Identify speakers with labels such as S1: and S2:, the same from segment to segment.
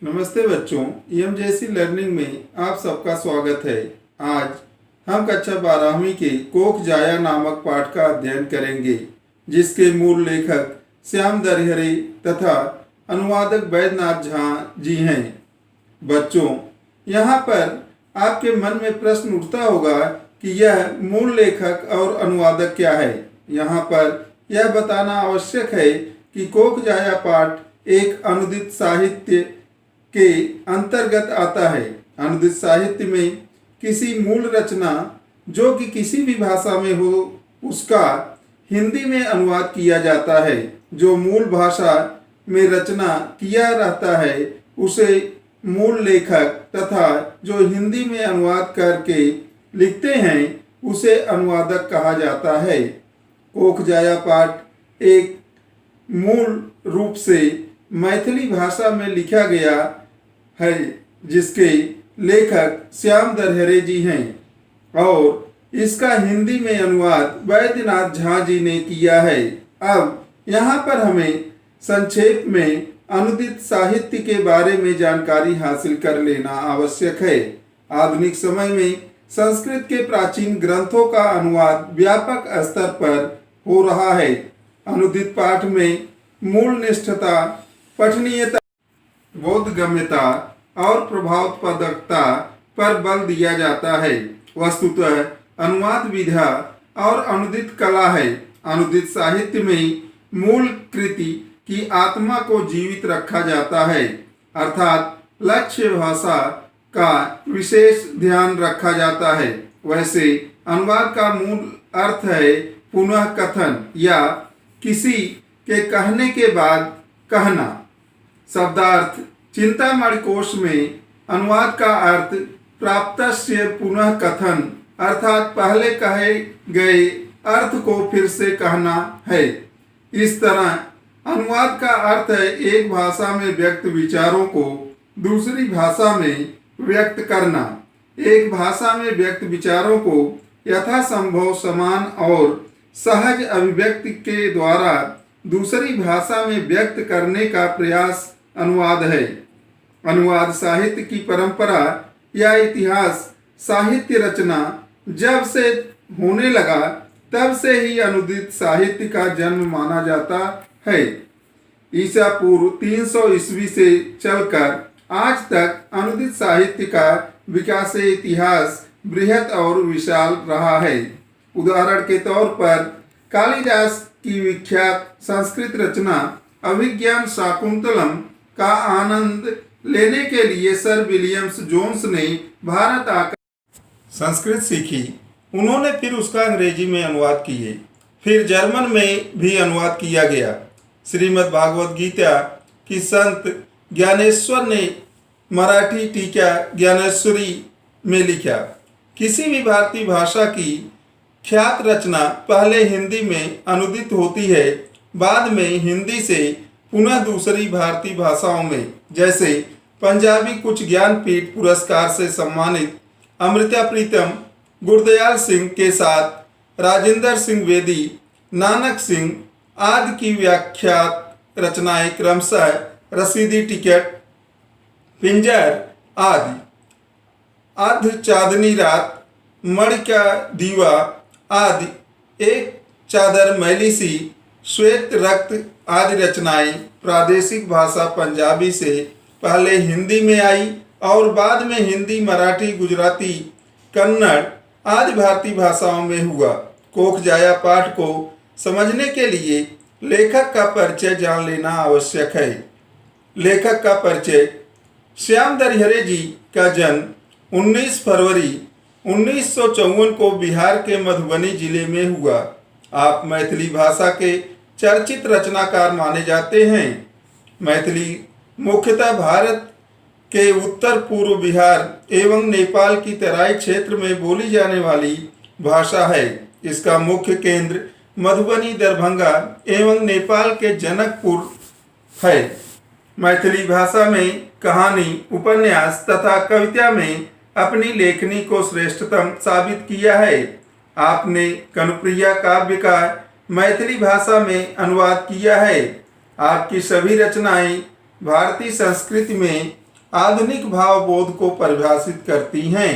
S1: नमस्ते बच्चों, EMJC learning में आप सबका स्वागत है। आज हम कक्षा 12वीं के कोख जाया नामक पाठ का अध्ययन करेंगे, जिसके मूल लेखक श्याम दरिहरे तथा अनुवादक बैद्यनाथ झा जी हैं। बच्चों, यहाँ पर आपके मन में प्रश्न उठता होगा कि यह मूल लेखक और अनुवादक क्या है। यहाँ पर यह बताना आवश्यक है कि कोख जाया पाठ एक अनुदित साहित्य के अंतर्गत आता है। अनुदित साहित्य में किसी मूल रचना जो कि किसी भी भाषा में हो, उसका हिंदी में अनुवाद किया जाता है। जो मूल भाषा में रचना किया रहता है उसे मूल लेखक तथा जो हिंदी में अनुवाद करके लिखते हैं उसे अनुवादक कहा जाता है। कोख जाया पाठ एक मूल रूप से मैथिली भाषा में लिखा गया है, जिसके लेखक श्याम दरिहरे जी हैं और इसका हिंदी में अनुवाद बैद्यनाथ झा जी ने किया है। अब यहाँ पर हमें संक्षेप में अनुदित साहित्य के बारे में जानकारी हासिल कर लेना आवश्यक है। आधुनिक समय में संस्कृत के प्राचीन ग्रंथों का अनुवाद व्यापक स्तर पर हो रहा है। अनुदित पाठ में मूल निष्ठता, पठनीयता, बोधगम्यता और प्रभावोत्पादकता पर बल दिया जाता है। वस्तुतः अनुवाद विधा और अनुदित कला है। अनुदित साहित्य में मूल कृति की आत्मा को जीवित रखा जाता है, अर्थात लक्ष्य भाषा का विशेष ध्यान रखा जाता है। वैसे अनुवाद का मूल अर्थ है पुनः कथन या किसी के कहने के बाद कहना। शब्दार्थ चिंतामणि कोश में अनुवाद का अर्थ प्राप्तस्य पुनः कथन, अर्थात पहले कहे गए अर्थ को फिर से कहना है। इस तरह अनुवाद का अर्थ है एक भाषा में व्यक्त विचारों को दूसरी भाषा में व्यक्त करना। एक भाषा में व्यक्त विचारों को यथासंभव समान और सहज अभिव्यक्ति के द्वारा दूसरी भाषा में व्यक्त करने का प्रयास अनुवाद है। अनुवाद साहित्य की परंपरा या इतिहास साहित्य रचना जब से होने लगा तब से ही अनुदित साहित्य का जन्म माना जाता है। ईसा पूर्व 300 ईस्वी से चलकर आज तक अनुदित साहित्य का विकास इतिहास बृहत और विशाल रहा है। उदाहरण के तौर पर कालिदास की विख्यात संस्कृत रचना अभिज्ञान शाकुंतलम का आनंद लेने के लिए सर विलियम्स जोन्स ने भारत आकर संस्कृत सीखी। उन्होंने फिर उसका अंग्रेजी में अनुवाद किए, फिर जर्मन में भी अनुवाद किया गया। श्रीमद् भागवत गीता की संत ज्ञानेश्वर ने मराठी टीका ज्ञानेश्वरी में लिखा। किसी भी भारतीय भाषा की ख्यात रचना पहले हिंदी में अनुदित होती है, बाद में हिंदी से पुनः दूसरी भारतीय भाषाओं में, जैसे पंजाबी कुछ ज्ञानपीठ पुरस्कार से सम्मानित अमृता प्रीतम गुरदयाल सिंह के साथ राजेंद्र सिंह बेदी, नानक सिंह आदि की व्याख्यात रचनाएं क्रमशः रसीदी टिकट, पिंजर आदि, अर्ध चांदनी रात, मणि का दीवा आदि, एक चादर मैली सी, श्वेत रक्त आदि रचनाएं प्रादेशिक भाषा पंजाबी से पहले हिंदी में आई और बाद में हिंदी, मराठी, गुजराती, कन्नड़ आदि भारतीय भाषाओं में हुआ। कोख जाया पाठ को समझने के लिए लेखक का परिचय जान लेना आवश्यक है। लेखक का परिचय। श्याम दरिहरे जी का जन्म 19 फरवरी 1954 को बिहार के मधुबनी जिले में हुआ। आप मैथिली भाषा के चर्चित रचनाकार माने जाते हैं। मैथिली मुख्यतः भारत के उत्तर पूर्व बिहार एवं नेपाल की तराई क्षेत्र में बोली जाने वाली भाषा है। इसका मुख्य केंद्र मधुबनी, दरभंगा एवं नेपाल के जनकपुर है। मैथिली भाषा में कहानी, उपन्यास तथा कविता में अपनी लेखनी को श्रेष्ठतम साबित किया है। आपने कनुप्रिया काव्य का मैथिली भाषा में अनुवाद किया है। आपकी सभी रचनाएं भारतीय संस्कृति में आधुनिक भावबोध को परिभाषित करती हैं।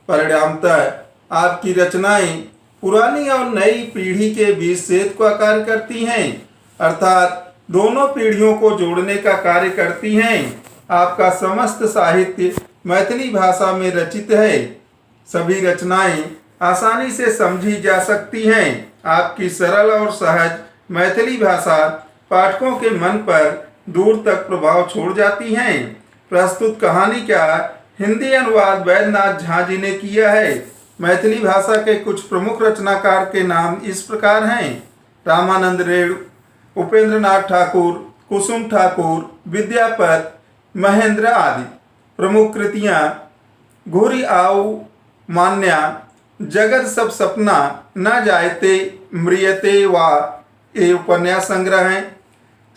S1: परिणामतः आपकी रचनाएं पुरानी और नई पीढ़ी के बीच सेतु का कार्य करती हैं, अर्थात दोनों पीढ़ियों को जोड़ने का कार्य करती हैं। आपका समस्त साहित्य मैथिली भाषा में रचित है। सभी रचनाएं आसानी से समझी जा सकती हैं। आपकी सरल और सहज मैथिली भाषा पाठकों के मन पर दूर तक प्रभाव छोड़ जाती हैं। प्रस्तुत कहानी का हिंदी अनुवाद वैद्यनाथ झा जी ने किया है। मैथिली भाषा के कुछ प्रमुख रचनाकार के नाम इस प्रकार हैं: रामानंद रेणु, उपेंद्र नाथ ठाकुर, कुसुम ठाकुर, विद्यापत, महेंद्र आदि। प्रमुख कृतियाँ: घुरी आऊ मान्या, जगत सब सपना, न जायते, मृयते वा, ये उपन्यास संग्रह हैं।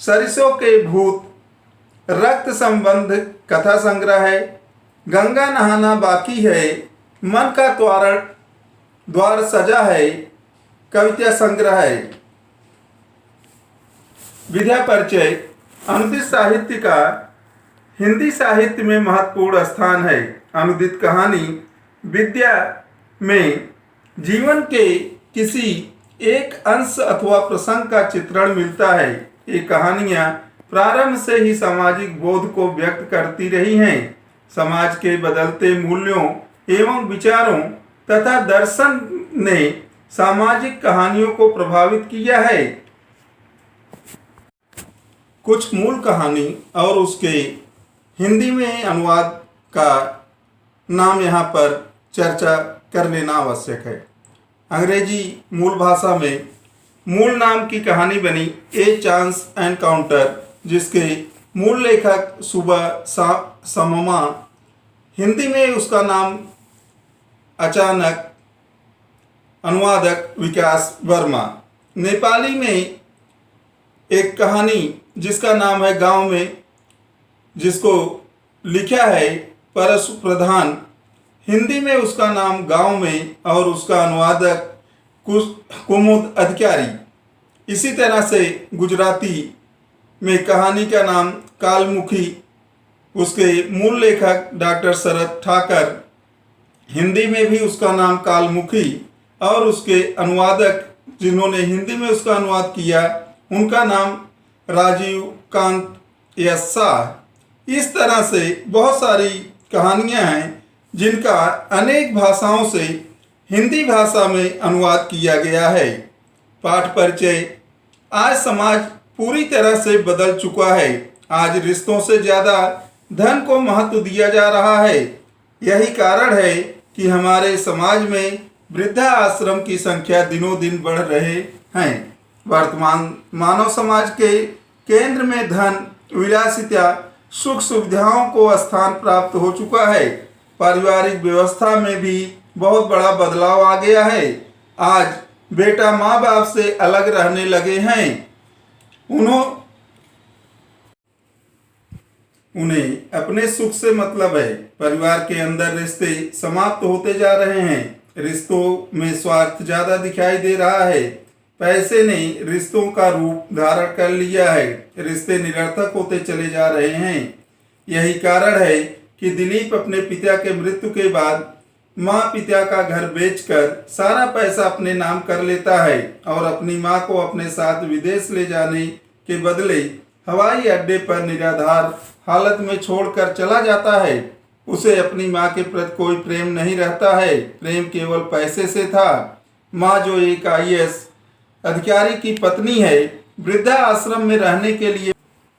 S1: सरिसों के भूत, रक्त संबंध कथा संग्रह है। गंगा नहाना बाकी है, मन का द्वार सजा है, कविता संग्रह है। विद्या परिचय: अनुदित साहित्य का हिंदी साहित्य में महत्वपूर्ण स्थान है। अनुदित कहानी विद्या में जीवन के किसी एक अंश अथवा प्रसंग का चित्रण मिलता है। ये कहानियाँ प्रारंभ से ही सामाजिक बोध को व्यक्त करती रही हैं। समाज के बदलते मूल्यों एवं विचारों तथा दर्शन ने सामाजिक कहानियों को प्रभावित किया है। कुछ मूल कहानी और उसके हिंदी में अनुवाद का नाम यहाँ पर चर्चा कर लेना आवश्यक है। अंग्रेजी मूल भाषा में मूल नाम की कहानी बनी ए चांस एनकाउंटर, जिसके मूल लेखक सुबह सममा। हिंदी में उसका नाम अचानक, अनुवादक विकास वर्मा। नेपाली में एक कहानी जिसका नाम है गांव में, जिसको लिखा है परशु प्रधान। हिंदी में उसका नाम गांव में और उसका अनुवादक कुमुद अधिकारी। इसी तरह से गुजराती में कहानी का नाम कालमुखी, उसके मूल लेखक डॉक्टर शरद ठाकर। हिंदी में भी उसका नाम कालमुखी और उसके अनुवादक जिन्होंने हिंदी में उसका अनुवाद किया उनका नाम राजीव कांत शाह। इस तरह से बहुत सारी कहानियां हैं जिनका अनेक भाषाओं से हिंदी भाषा में अनुवाद किया गया है। पाठ परिचय: आज समाज पूरी तरह से बदल चुका है। आज रिश्तों से ज़्यादा धन को महत्व दिया जा रहा है। यही कारण है कि हमारे समाज में वृद्धा आश्रम की संख्या दिनों दिन बढ़ रहे हैं। वर्तमान मानव समाज के केंद्र में धन, विलासिता, सुख सुविधाओं को स्थान प्राप्त हो चुका है। पारिवारिक व्यवस्था में भी बहुत बड़ा बदलाव आ गया है। आज बेटा माँ बाप से अलग रहने लगे हैं। उन्हें अपने सुख से मतलब है। परिवार के अंदर रिश्ते समाप्त होते जा रहे हैं। रिश्तों में स्वार्थ ज़्यादा दिखाई दे रहा है। पैसे ने रिश्तों का रूप धारण कर लिया है। रिश्ते निरर्थक होते चले जा रहे हैं। यही कारण है कि दिलीप अपने पिता के मृत्यु के बाद माँ पिता का घर बेचकर सारा पैसा अपने नाम कर लेता है और अपनी माँ को अपने साथ विदेश ले जाने के बदले हवाई अड्डे पर निराधार हालत में छोड़कर चला जाता है। उसे अपनी माँ के प्रति कोई प्रेम नहीं रहता है। प्रेम केवल पैसे से था। माँ जो एक IAS अधिकारी की पत्नी है, वृद्धा आश्रम में रहने के लिए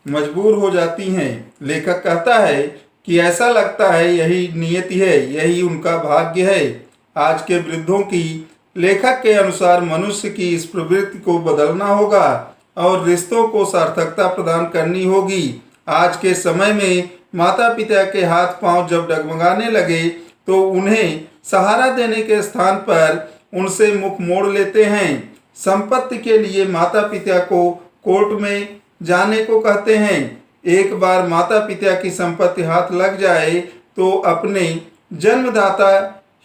S1: मजबूर हो जाती हैं। लेखक कहता है कि ऐसा लगता है यही नियति है, यही उनका भाग्य है। आज के वृद्धों की लेखक के अनुसार मनुष्य की इस प्रवृत्ति को बदलना होगा और रिश्तों को सार्थकता प्रदान करनी होगी। आज के समय में माता पिता के हाथ पांव जब डगमगाने लगे तो उन्हें सहारा देने के स्थान पर उनसे मुख मोड़ लेते हैं। संपत्ति के लिए माता पिता को कोर्ट में जाने को कहते हैं। एक बार माता पिता की संपत्ति हाथ लग जाए तो अपने जन्मदाता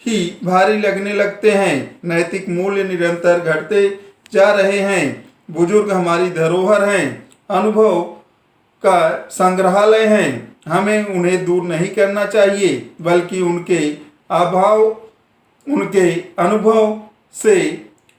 S1: ही भारी लगने लगते हैं। नैतिक मूल्य निरंतर घटते जा रहे हैं। बुजुर्ग हमारी धरोहर हैं। अनुभव का संग्रहालय हैं। हमें उन्हें दूर नहीं करना चाहिए, बल्कि उनके अनुभव से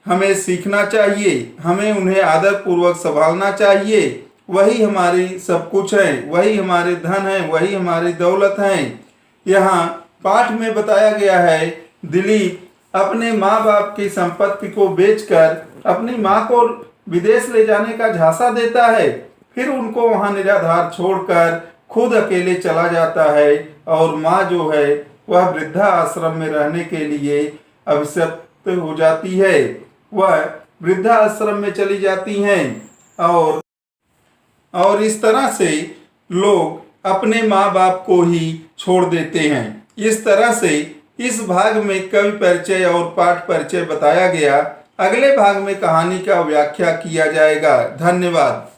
S1: हमें सीखना चाहिए। हमें उन्हें आदर पूर्वक संभालना चाहिए। वही हमारी सब कुछ है, वही हमारे धन है, वही हमारी दौलत है। यहाँ पाठ में बताया गया है, दिलीप अपने माँ बाप की संपत्ति को बेचकर अपनी माँ को विदेश ले जाने का झांसा देता है, फिर उनको वहाँ निराधार छोड़कर खुद अकेले चला जाता है, और माँ जो है वह वृद्धा आश्रम में रहने के लिए अभिशप्त हो जाती है। वह वृद्धा आश्रम में चली जाती हैं, और इस तरह से लोग अपने माँ बाप को ही छोड़ देते हैं। इस तरह से इस भाग में कवि परिचय और पाठ परिचय बताया गया। अगले भाग में कहानी का व्याख्या किया जाएगा। धन्यवाद।